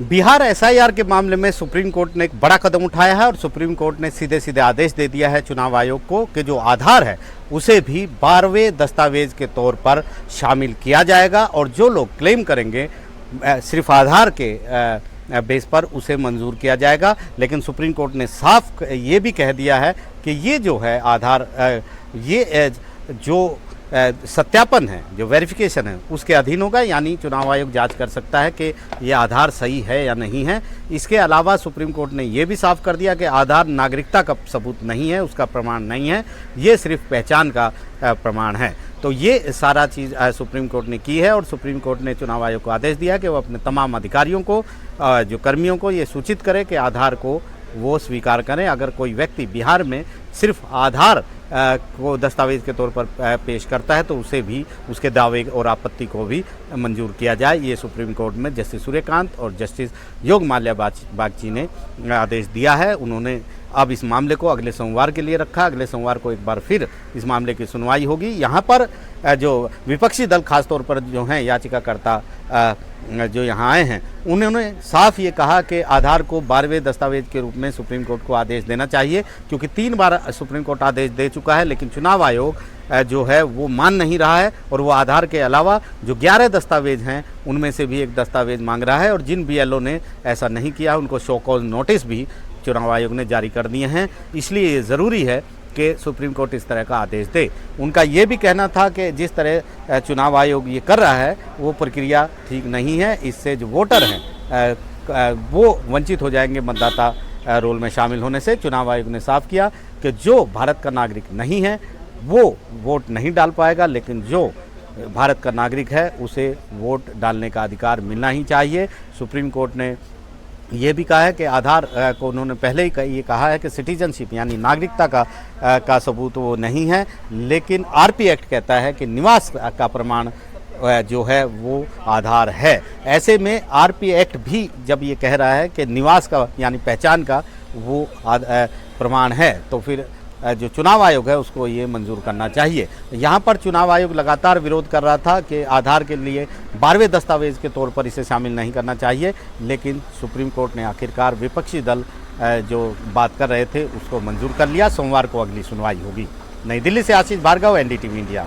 Bihar SIR के मामले में सुप्रीम कोर्ट ने एक बड़ा कदम उठाया है और सुप्रीम कोर्ट ने सीधे सीधे आदेश दे दिया है चुनाव आयोग को कि जो आधार है उसे भी 12वें दस्तावेज के तौर पर शामिल किया जाएगा और जो लोग क्लेम करेंगे सिर्फ आधार के बेस पर उसे मंजूर किया जाएगा। लेकिन सुप्रीम कोर्ट ने साफ ये भी कह दिया है कि ये जो है आधार ये जो सत्यापन है, जो वेरिफिकेशन है, उसके अधीन होगा, यानी चुनाव आयोग जांच कर सकता है कि ये आधार सही है या नहीं है। इसके अलावा सुप्रीम कोर्ट ने ये भी साफ कर दिया कि आधार नागरिकता का सबूत नहीं है, उसका प्रमाण नहीं है, ये सिर्फ पहचान का प्रमाण है। तो ये सारा चीज़ सुप्रीम कोर्ट ने की है और सुप्रीम कोर्ट ने चुनाव आयोग को आदेश दिया कि वो अपने तमाम अधिकारियों को, जो कर्मियों को ये सूचित करे कि आधार को वो स्वीकार करें। अगर कोई व्यक्ति बिहार में सिर्फ आधार को दस्तावेज के तौर पर पेश करता है तो उसे भी, उसके दावे और आपत्ति को भी मंजूर किया जाए। ये सुप्रीम कोर्ट में जस्टिस सूर्यकांत और जस्टिस योग माल्या बागची ने आदेश दिया है। उन्होंने अब इस मामले को अगले सोमवार के लिए रखा। अगले सोमवार को एक बार फिर इस मामले की सुनवाई होगी। यहाँ पर जो विपक्षी दल, खासतौर पर जो हैं याचिकाकर्ता जो यहाँ आए हैं, उन्होंने साफ ये कहा कि आधार को 12वें दस्तावेज के रूप में सुप्रीम कोर्ट को आदेश देना चाहिए, क्योंकि 3 बार सुप्रीम कोर्ट आदेश दे चुका है। लेकिन चुनाव आयोग जो है वो मान नहीं रहा है और वो आधार के अलावा जो 11 दस्तावेज हैं उनमें से भी एक दस्तावेज मांग रहा है। और जिन बीएलओ ने ऐसा नहीं किया उनको शो कॉज नोटिस भी चुनाव आयोग ने जारी कर दिए हैं। इसलिए ये ज़रूरी है कि सुप्रीम कोर्ट इस तरह का आदेश दे। उनका ये भी कहना था कि जिस तरह चुनाव आयोग ये कर रहा है वो प्रक्रिया ठीक नहीं है, इससे जो वोटर हैं वो वंचित हो जाएंगे मतदाता रोल में शामिल होने से। चुनाव आयोग ने साफ किया कि जो भारत का नागरिक नहीं है वो वोट नहीं डाल पाएगा, लेकिन जो भारत का नागरिक है उसे वोट डालने का अधिकार मिलना ही चाहिए। सुप्रीम कोर्ट ने ये भी कहा है कि आधार को उन्होंने पहले ही ये कहा है कि सिटीजनशिप यानी नागरिकता का सबूत वो नहीं है, लेकिन आरपी एक्ट कहता है कि निवास का प्रमाण जो है वो आधार है। ऐसे में आरपी एक्ट भी जब ये कह रहा है कि निवास का यानी पहचान का वो प्रमाण है, तो फिर जो चुनाव आयोग है उसको ये मंजूर करना चाहिए। यहाँ पर चुनाव आयोग लगातार विरोध कर रहा था कि आधार के लिए 12वें दस्तावेज के तौर पर इसे शामिल नहीं करना चाहिए, लेकिन सुप्रीम कोर्ट ने आखिरकार विपक्षी दल जो बात कर रहे थे उसको मंजूर कर लिया। सोमवार को अगली सुनवाई होगी। नई दिल्ली से आशीष भार्गव, एनडीटीवी इंडिया।